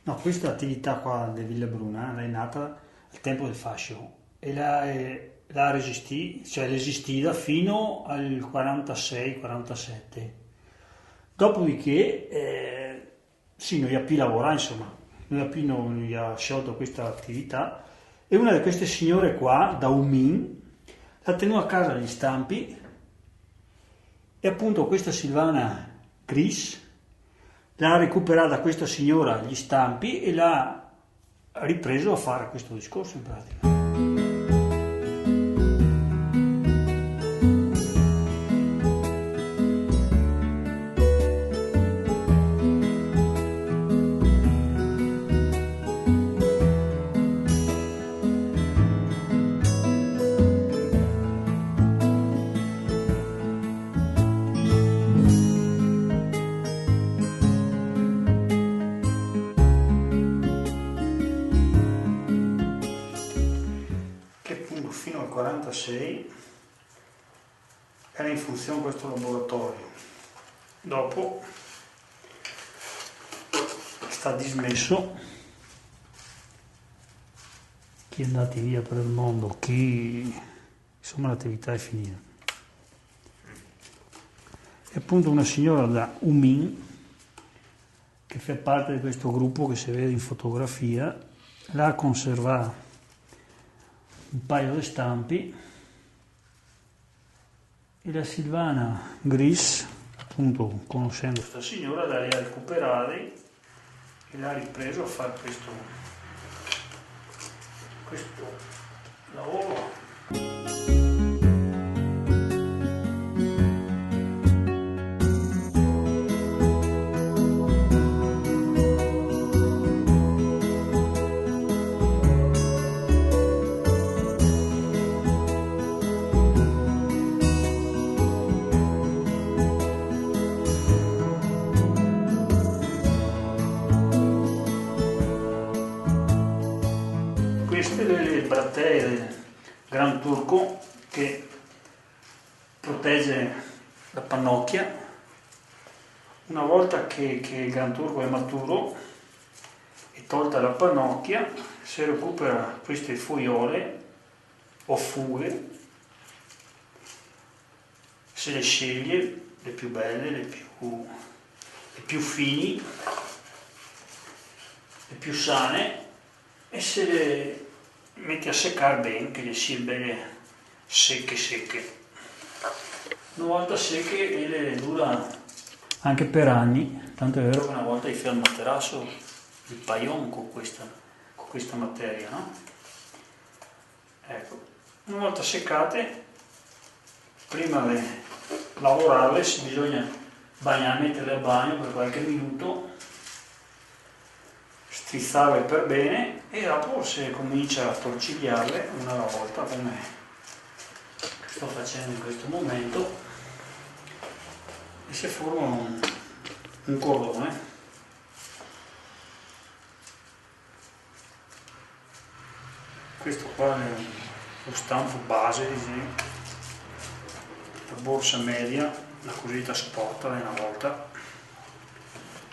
No, questa attività qua di Villa Bruna è nata al tempo del fascio e l'ha cioè resistita fino al 46-47. Dopodiché, sì, non gli ha più lavorato, insomma, non gli ha sciolto questa attività e una di queste signore qua, da Umin, l'ha tenuta a casa gli stampi e appunto questa Silvana Gris l'ha recuperata questa signora gli stampi e l'ha ripreso a fare questo discorso in pratica. Che appunto fino al 46 era in funzione questo laboratorio. Dopo sta dismesso, chi è andato via per il mondo, chi insomma l'attività è finita. E appunto una signora da Umin, che fa parte di questo gruppo che si vede in fotografia, l'ha conservato un paio di stampi e la Silvana Gris, appunto conoscendo questa signora, l'ha recuperato e l'ha ripreso a fare questo lavoro. Queste le brattee del Gran Turco che protegge la pannocchia. Una volta che il Gran Turco è maturo e tolta la pannocchia, si recupera queste fogliole o fughe, se le sceglie, le più belle, le più fini, le più sane, e se le metti a seccare bene, che le siano belle secche. Una volta secche e le dura anche per anni, tanto è vero che una volta hai fatto il materasso, il paillon con questa materia, no? Ecco, una volta seccate, prima di lavorarle bisogna metterle a bagno per qualche minuto, strizzarle per bene e dopo si comincia a torcigliarle una alla volta, come sto facendo in questo momento, e si forma un cordone. Questo qua è lo stampo base, la borsa media, la cosiddetta sport una volta,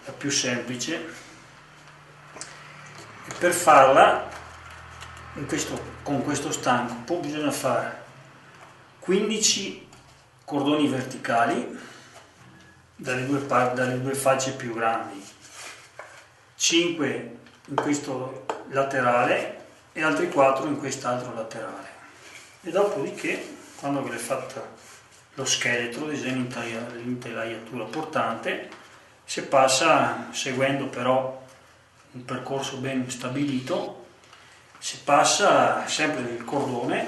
la più semplice. E per farla con questo stampo bisogna fare 15 cordoni verticali dalle due facce più grandi, 5 in questo laterale e altri 4 in quest'altro laterale. E dopodiché, quando avete fatto lo scheletro, disegno l'intelaiatura portante, si passa, seguendo però un percorso ben stabilito, si passa sempre nel cordone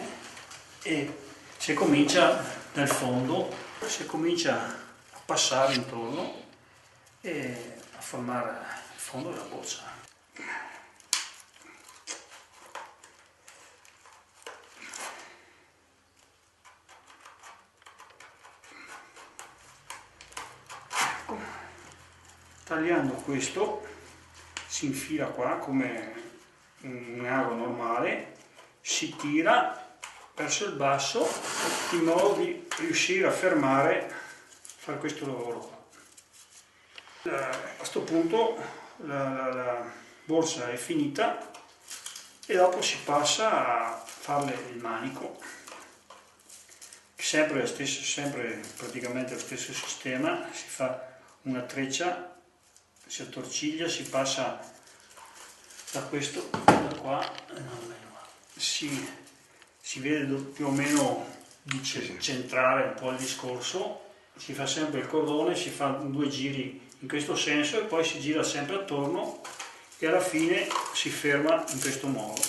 e si comincia dal fondo, si comincia a passare intorno e a formare il fondo della borsa. Ecco, tagliando questo si infila qua come un ago normale, si tira verso il basso in modo di riuscire a fare questo lavoro qua. A questo punto borsa è finita e dopo si passa a farle il manico, sempre praticamente lo stesso sistema. Si fa una treccia, si attorciglia, si passa da questo da qua, si vede più o meno di centrare un po' il discorso. Si fa sempre il cordone, si fa 2 giri in questo senso e poi si gira sempre attorno e alla fine si ferma in questo modo.